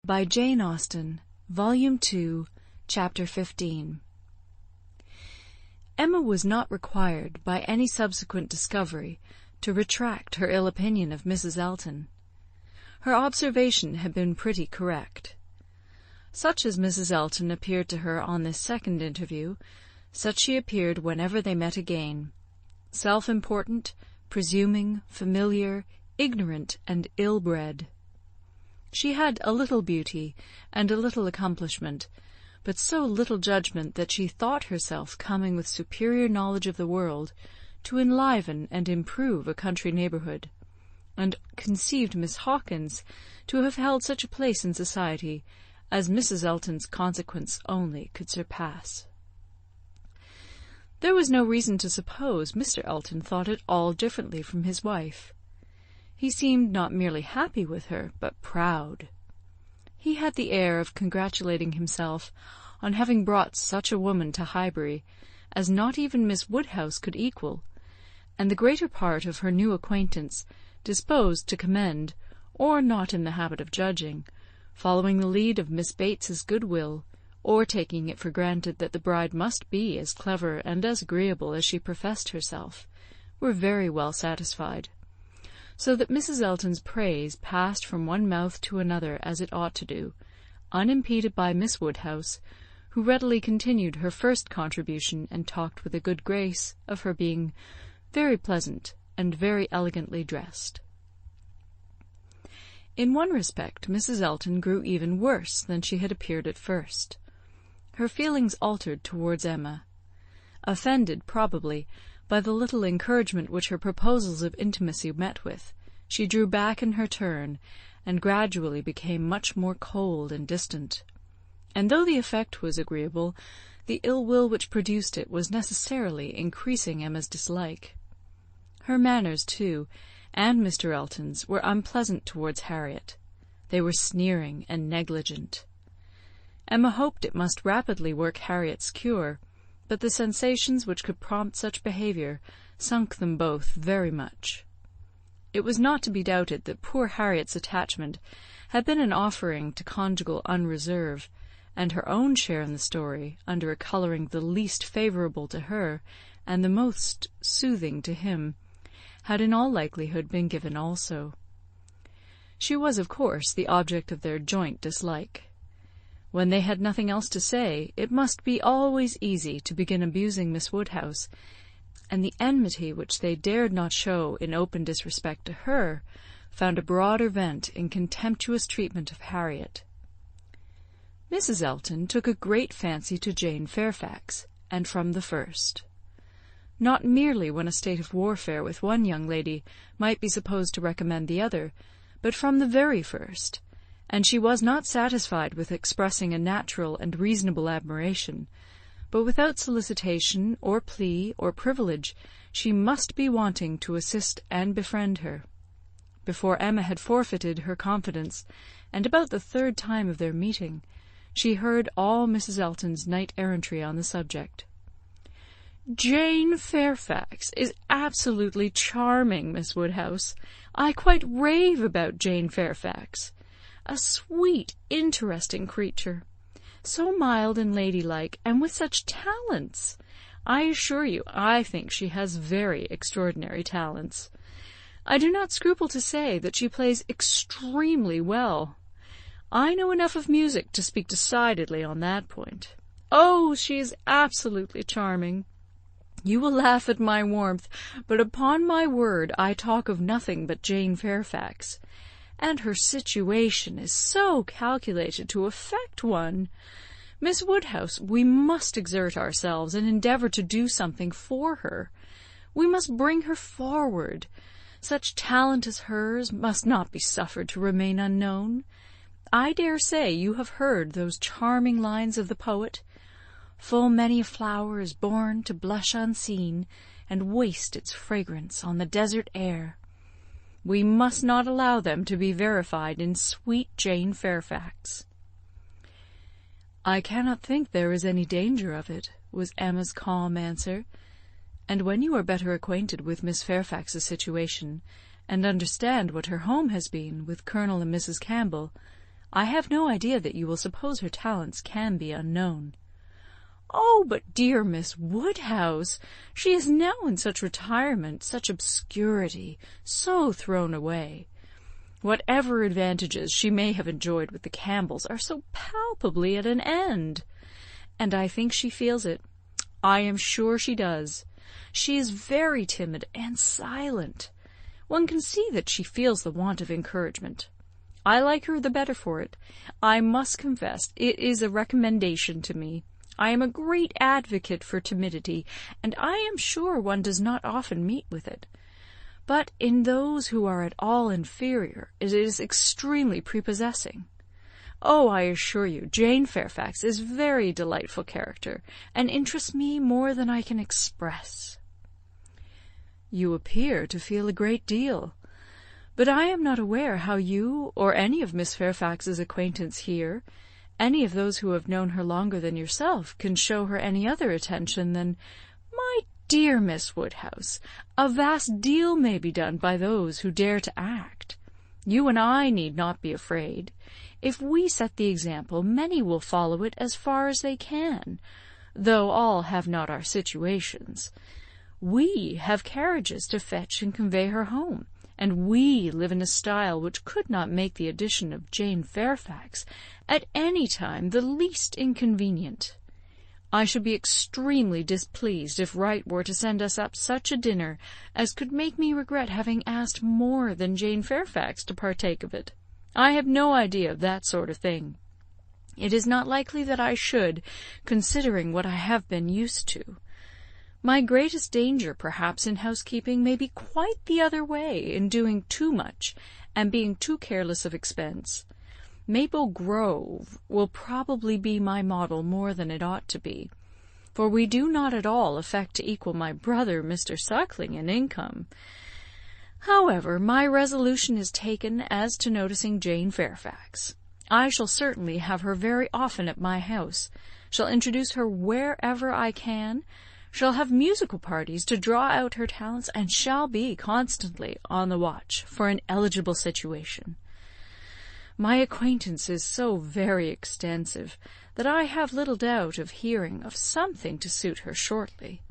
by Jane Austen, Volume 2, Chapter 15. Emma was not required, by any subsequent discovery, to retract her ill opinion of Mrs. Elton. Her observation had been pretty correct. Such as Mrs. Elton appeared to her on this second interview, such she appeared whenever they met again, self-important, presuming, familiar, ignorant, and ill-bred. She had a little beauty and a little accomplishment, but so little judgment that she thought herself coming with superior knowledge of the world to enliven and improve a country neighbourhood, and conceived Miss Hawkins to have held such a place in society as Mrs. Elton's consequence only could surpass. There was no reason to suppose Mr. Elton thought it all differently from his wife. He seemed not merely happy with her, but proud. He had the air of congratulating himself on having brought such a woman to Highbury as not even Miss Woodhouse could equal, and the greater part of her new acquaintance disposed to commend, or not in the habit of judging, following the lead of Miss Bates's goodwill, or taking it for granted that the bride must be as clever and as agreeable as she professed herself, were very well satisfied, so that Mrs. Elton's praise passed from one mouth to another as it ought to do, unimpeded by Miss Woodhouse, who readily continued her first contribution and talked with a good grace of her being very pleasant and very elegantly dressed. In one respect Mrs. Elton grew even worse than she had appeared at first. Her feelings altered towards Emma. Offended, probably, by the little encouragement which her proposals of intimacy met with, she drew back in her turn, and gradually became much more cold and distant. And though the effect was agreeable, the ill will which produced it was necessarily increasing Emma's dislike. Her manners, too, and Mr. Elton's, were unpleasant towards Harriet. They were sneering and negligent. Emma hoped it must rapidly work Harriet's cure, but the sensations which could prompt such behaviour sunk them both very much. It was not to be doubted that poor Harriet's attachment had been an offering to conjugal unreserve, and her own share in the story, under a colouring the least favourable to her and the most soothing to him, had in all likelihood been given also. She was, of course, the object of their joint dislike. When they had nothing else to say, it must be always easy to begin abusing Miss Woodhouse, and the enmity which they dared not show in open disrespect to her found a broader vent in contemptuous treatment of Harriet. Mrs. Elton took a great fancy to Jane Fairfax, and from the first. Not merely when a state of warfare with one young lady might be supposed to recommend the other, but from the very first, and she was not satisfied with expressing a natural and reasonable admiration, but without solicitation, or plea, or privilege, she must be wanting to assist and befriend her. Before Emma had forfeited her confidence, and about the third time of their meeting, she heard all Mrs. Elton's knight-errantry on the subject. "Jane Fairfax is absolutely charming, Miss Woodhouse. I quite rave about Jane Fairfax. A sweet, interesting creature. So mild and ladylike, and with such talents. I assure you, I think she has very extraordinary talents. I do not scruple to say that she plays extremely well. I know enough of music to speak decidedly on that point. Oh, she is absolutely charming. You will laugh at my warmth, but upon my word I talk of nothing but Jane Fairfax. And her situation is so calculated to affect one. Miss Woodhouse, we must exert ourselves and endeavour to do something for her. We must bring her forward. Such talent as hers must not be suffered to remain unknown. I dare say you have heard those charming lines of the poet, 'Full many a flower is born to blush unseen, and waste its fragrance on the desert air.' We must not allow them to be verified in sweet Jane Fairfax." "I cannot think there is any danger of it," was Emma's calm answer, "and when you are better acquainted with Miss Fairfax's situation, and understand what her home has been with Colonel and Mrs. Campbell, I have no idea that you will suppose her talents can be unknown." "Oh, but dear Miss Woodhouse! She is now in such retirement, such obscurity, so thrown away. Whatever advantages she may have enjoyed with the Campbells are so palpably at an end. And I think she feels it. I am sure she does. She is very timid and silent. One can see that she feels the want of encouragement. I like her the better for it. I must confess it is a recommendation to me. I am a great advocate for timidity, and I am sure one does not often meet with it. But in those who are at all inferior it is extremely prepossessing. Oh, I assure you, Jane Fairfax is a very delightful character, and interests me more than I can express." "You appear to feel a great deal. But I am not aware how you, or any of Miss Fairfax's acquaintance here, any of those who have known her longer than yourself, can show her any other attention than—" "My dear Miss Woodhouse, a vast deal may be done by those who dare to act. You and I need not be afraid. If we set the example, many will follow it as far as they can, though all have not our situations. We have carriages to fetch and convey her home, and we live in a style which could not make the addition of Jane Fairfax at any time the least inconvenient. I should be extremely displeased if Wright were to send us up such a dinner as could make me regret having asked more than Jane Fairfax to partake of it. I have no idea of that sort of thing. It is not likely that I should, considering what I have been used to. My greatest danger, perhaps, in housekeeping may be quite the other way, in doing too much, and being too careless of expense. Maple Grove will probably be my model more than it ought to be, for we do not at all affect to equal my brother Mr. Suckling in income. However, my resolution is taken as to noticing Jane Fairfax. I shall certainly have her very often at my house, shall introduce her wherever I can, shall have musical parties to draw out her talents, and shall be constantly on the watch for an eligible situation. My acquaintance is so very extensive that I have little doubt of hearing of something to suit her shortly.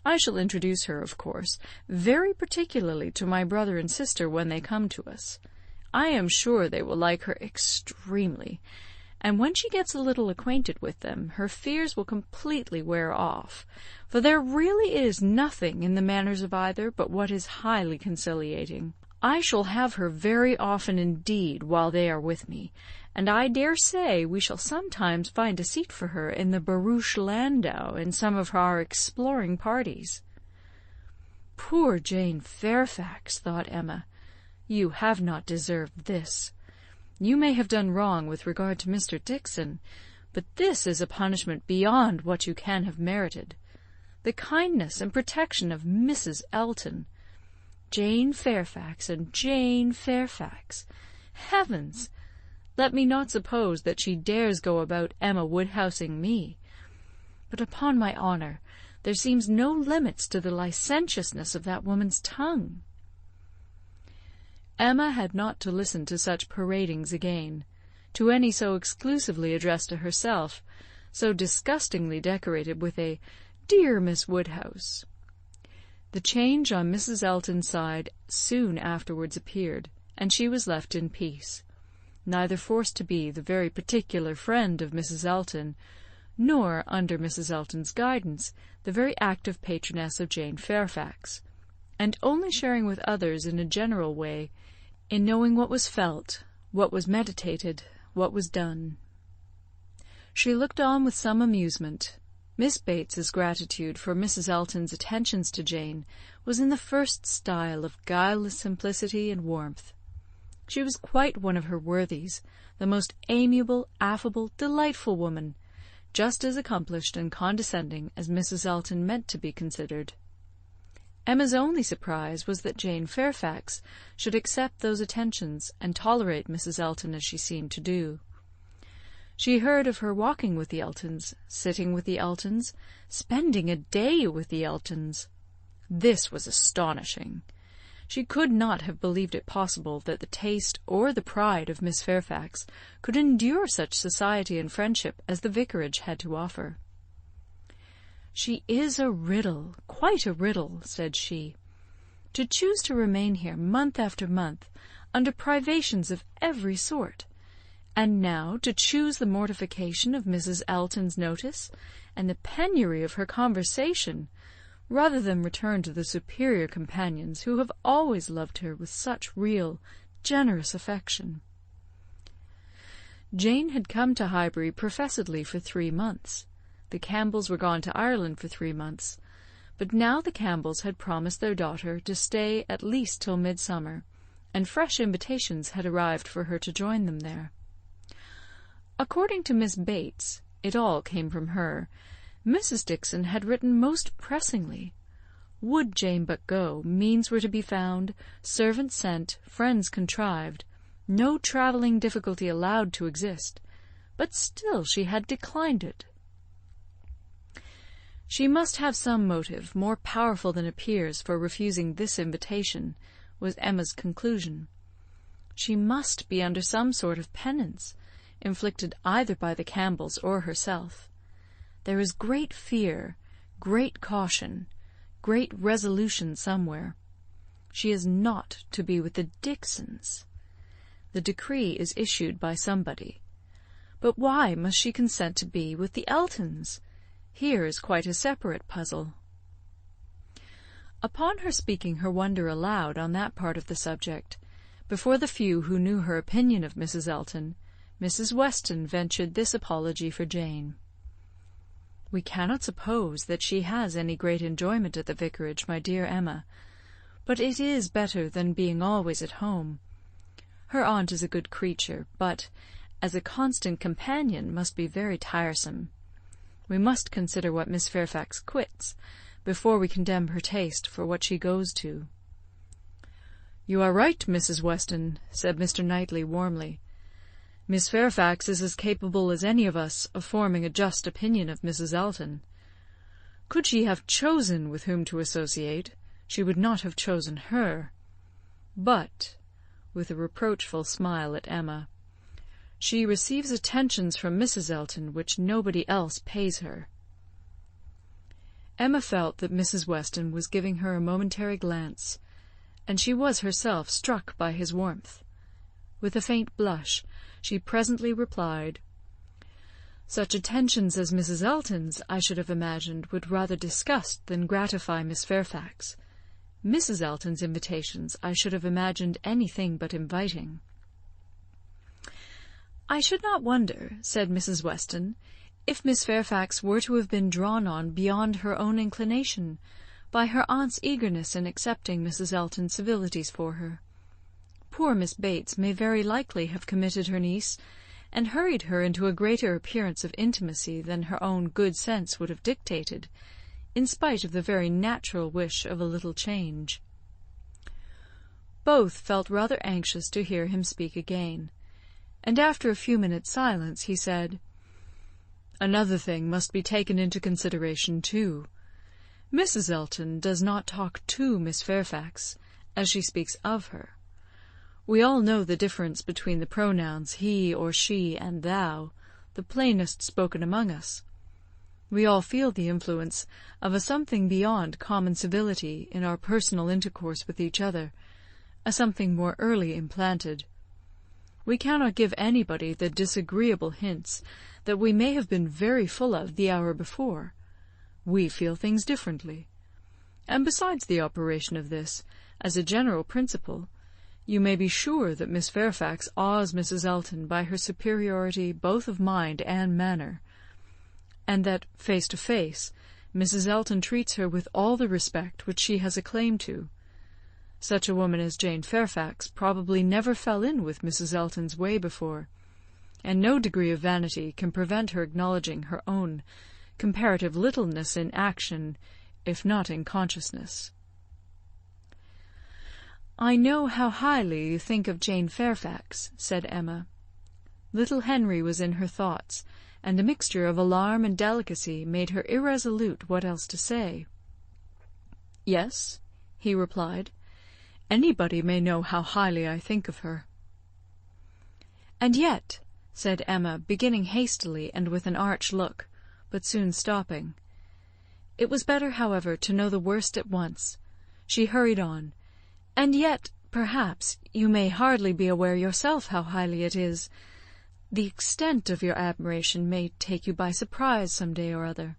I shall introduce her, of course, very particularly to my brother and sister when they come to us. I am sure they will like her extremely, and when she gets a little acquainted with them, her fears will completely wear off, for there really is nothing in the manners of either but what is highly conciliating. I shall have her very often indeed while they are with me, and I dare say we shall sometimes find a seat for her in the barouche landau in some of our exploring parties." "Poor Jane Fairfax," thought Emma, "you have not deserved this. You may have done wrong with regard to Mr. Dixon, but this is a punishment beyond what you can have merited. The kindness and protection of Mrs. Elton. Jane Fairfax and Jane Fairfax. Heavens! Let me not suppose that she dares go about Emma Woodhousing me. But upon my honour, there seems no limits to the licentiousness of that woman's tongue." Emma had not to listen to such paradings again, to any so exclusively addressed to herself, so disgustingly decorated with a "dear Miss Woodhouse." The change on Mrs. Elton's side soon afterwards appeared, and she was left in peace, neither forced to be the very particular friend of Mrs. Elton, nor, under Mrs. Elton's guidance, the very active patroness of Jane Fairfax, and only sharing with others in a general way in knowing what was felt, what was meditated, what was done. She looked on with some amusement. Miss Bates's gratitude for Mrs. Elton's attentions to Jane was in the first style of guileless simplicity and warmth. She was quite one of her worthies, the most amiable, affable, delightful woman, just as accomplished and condescending as Mrs. Elton meant to be considered. Emma's only surprise was that Jane Fairfax should accept those attentions and tolerate Mrs. Elton as she seemed to do. She heard of her walking with the Eltons, sitting with the Eltons, spending a day with the Eltons. This was astonishing. She could not have believed it possible that the taste or the pride of Miss Fairfax could endure such society and friendship as the vicarage had to offer. "She is a riddle, quite a riddle," said she. "To choose to remain here month after month, under privations of every sort, and now to choose the mortification of Mrs. Elton's notice, and the penury of her conversation, rather than return to the superior companions who have always loved her with such real, generous affection." Jane had come to Highbury professedly for 3 months. The Campbells were gone to Ireland for 3 months, but now the Campbells had promised their daughter to stay at least till midsummer, and fresh invitations had arrived for her to join them there. According to Miss Bates, it all came from her, Mrs. Dixon had written most pressingly. Would Jane but go, means were to be found, servants sent, friends contrived, no travelling difficulty allowed to exist, but still she had declined it. She must have some motive, more powerful than appears, for refusing this invitation, was Emma's conclusion. She must be under some sort of penance, inflicted either by the Campbells or herself. There is great fear, great caution, great resolution somewhere. She is not to be with the Dixons. The decree is issued by somebody. But why must she consent to be with the Eltons? Here is quite a separate puzzle. Upon her speaking her wonder aloud on that part of the subject, before the few who knew her opinion of Mrs. Elton, Mrs. Weston ventured this apology for Jane. "We cannot suppose that she has any great enjoyment at the vicarage, my dear Emma, but it is better than being always at home. Her aunt is a good creature, but, as a constant companion, must be very tiresome. We must consider what Miss Fairfax quits, before we condemn her taste for what she goes to." "You are right, Mrs. Weston," said Mr. Knightley warmly. "Miss Fairfax is as capable as any of us of forming a just opinion of Mrs. Elton. Could she have chosen with whom to associate, she would not have chosen her. But," with a reproachful smile at Emma, "she receives attentions from Mrs. Elton which nobody else pays her." Emma felt that Mrs. Weston was giving her a momentary glance, and she was herself struck by his warmth. With a faint blush, she presently replied, "Such attentions as Mrs. Elton's, I should have imagined, would rather disgust than gratify Miss Fairfax. Mrs. Elton's invitations I should have imagined anything but inviting." "I should not wonder," said Mrs. Weston, "if Miss Fairfax were to have been drawn on beyond her own inclination by her aunt's eagerness in accepting Mrs. Elton's civilities for her. Poor Miss Bates may very likely have committed her niece, and hurried her into a greater appearance of intimacy than her own good sense would have dictated, in spite of the very natural wish of a little change." Both felt rather anxious to hear him speak again, and after a few minutes' silence he said, "Another thing must be taken into consideration too. Mrs. Elton does not talk to Miss Fairfax, as she speaks of her. We all know the difference between the pronouns he or she and thou, the plainest spoken among us. We all feel the influence of a something beyond common civility in our personal intercourse with each other, a something more early implanted. We cannot give anybody the disagreeable hints that we may have been very full of the hour before. We feel things differently. And besides the operation of this, as a general principle, you may be sure that Miss Fairfax awes Mrs. Elton by her superiority both of mind and manner, and that, face to face, Mrs. Elton treats her with all the respect which she has a claim to. Such a woman as Jane Fairfax probably never fell in with Mrs. Elton's way before, and no degree of vanity can prevent her acknowledging her own comparative littleness in action, if not in consciousness." "I know how highly you think of Jane Fairfax," said Emma. Little Henry was in her thoughts, and a mixture of alarm and delicacy made her irresolute what else to say. "Yes," he replied, Anybody may know how highly I think of her." "And yet," said Emma, beginning hastily and with an arch look, but soon stopping. It was better, however, to know the worst at once. She hurried on, "And yet, perhaps, you may hardly be aware yourself how highly it is. The extent of your admiration may take you by surprise some day or other."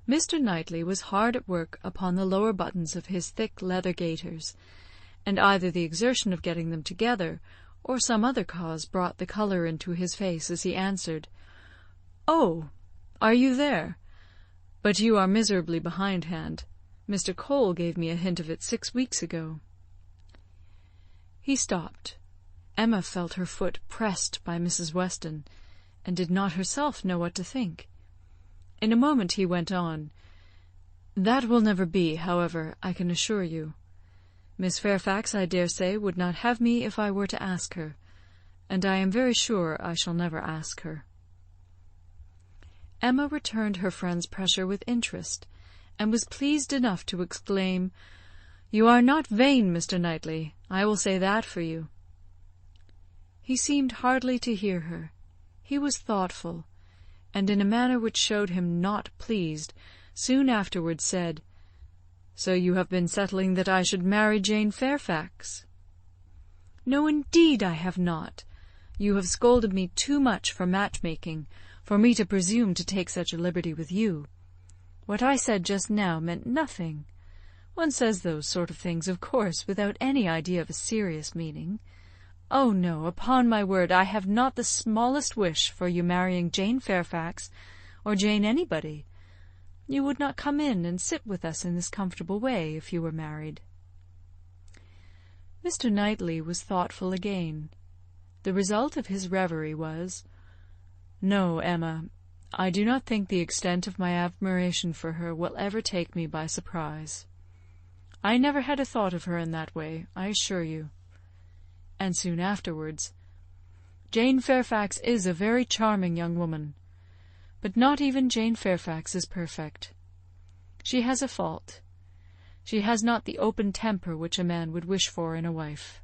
Mr. Knightley was hard at work upon the lower buttons of his thick leather gaiters, and either the exertion of getting them together, or some other cause, brought the colour into his face as he answered, "Oh, are you there? But you are miserably behindhand. Mr. Cole gave me a hint of it 6 weeks ago." He stopped. Emma felt her foot pressed by Mrs. Weston, and did not herself know what to think. In a moment he went on, "That will never be, however, I can assure you. Miss Fairfax, I dare say, would not have me if I were to ask her, and I am very sure I shall never ask her." Emma returned her friend's pressure with interest, and was pleased enough to exclaim, "You are not vain, Mr. Knightley, I will say that for you." He seemed hardly to hear her. He was thoughtful, and in a manner which showed him not pleased, soon afterwards said, "So you have been settling that I should marry Jane Fairfax?" "No, indeed I have not. You have scolded me too much for match-making, for me to presume to take such a liberty with you. What I said just now meant nothing. One says those sort of things, of course, without any idea of a serious meaning. Oh, no, upon my word, I have not the smallest wish for you marrying Jane Fairfax, or Jane anybody. You would not come in and sit with us in this comfortable way if you were married." Mr. Knightley was thoughtful again. The result of his reverie was, "No, Emma, I do not think the extent of my admiration for her will ever take me by surprise. I never had a thought of her in that way, I assure you." And soon afterwards, "Jane Fairfax is a very charming young woman, but not even Jane Fairfax is perfect. She has a fault. She has not the open temper which a man would wish for in a wife."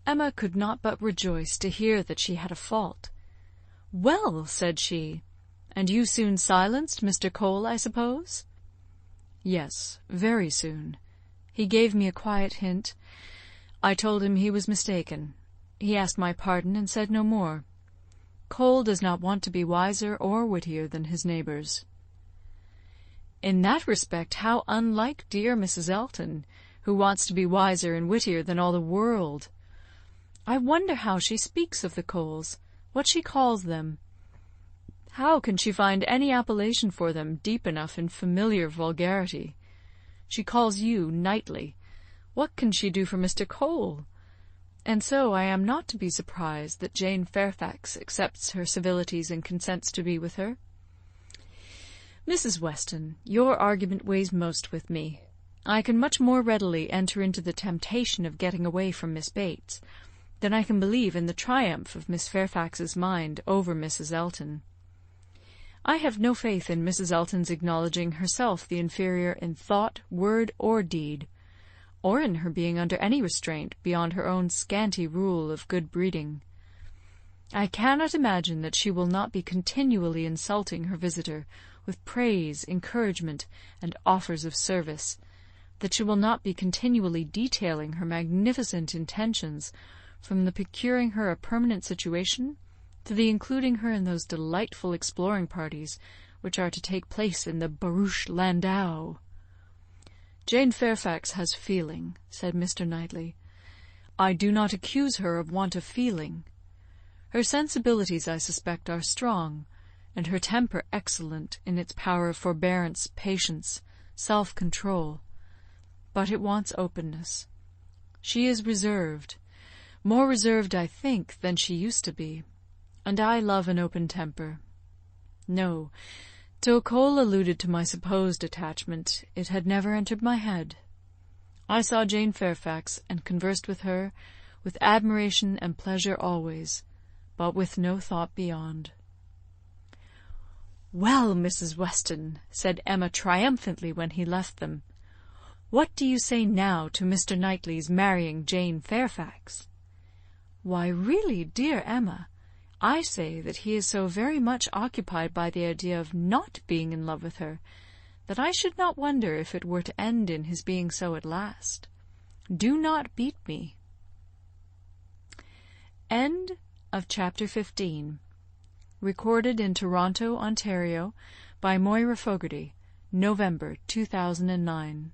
Emma could not but rejoice to hear that she had a fault. "Well," said she, "and you soon silenced Mr. Cole, I suppose?" "Yes, very soon. He gave me a quiet hint. I told him he was mistaken. He asked my pardon and said no more. Cole does not want to be wiser or wittier than his neighbours." "In that respect how unlike dear Mrs. Elton, who wants to be wiser and wittier than all the world! I wonder how she speaks of the Coles, what she calls them. How can she find any appellation for them deep enough in familiar vulgarity? She calls you Knightley. What can she do for Mr. Cole? And so I am not to be surprised that Jane Fairfax accepts her civilities and consents to be with her. Mrs. Weston, your argument weighs most with me. I can much more readily enter into the temptation of getting away from Miss Bates, than I can believe in the triumph of Miss Fairfax's mind over Mrs. Elton. I have no faith in Mrs. Elton's acknowledging herself the inferior in thought, word, or deed, or in her being under any restraint beyond her own scanty rule of good breeding. I cannot imagine that she will not be continually insulting her visitor with praise, encouragement, and offers of service, that she will not be continually detailing her magnificent intentions, from the procuring her a permanent situation to the including her in those delightful exploring parties which are to take place in the barouche landau. "Jane Fairfax has feeling," said Mr. Knightley. "I do not accuse her of want of feeling. Her sensibilities, I suspect, are strong, and her temper excellent in its power of forbearance, patience, self-control. But it wants openness. She is reserved, more reserved, I think, than she used to be, and I love an open temper. No, till Cole alluded to my supposed attachment, it had never entered my head. I saw Jane Fairfax, and conversed with her, with admiration and pleasure always, but with no thought beyond." "Well, Mrs. Weston," said Emma triumphantly when he left them, What do you say now to Mr. Knightley's marrying Jane Fairfax?" "Why, really, dear Emma, I say that he is so very much occupied by the idea of not being in love with her, that I should not wonder if it were to end in his being so at last. Do not beat me." End of chapter 15. Recorded in Toronto, Ontario, by Moira Fogarty, November 2009.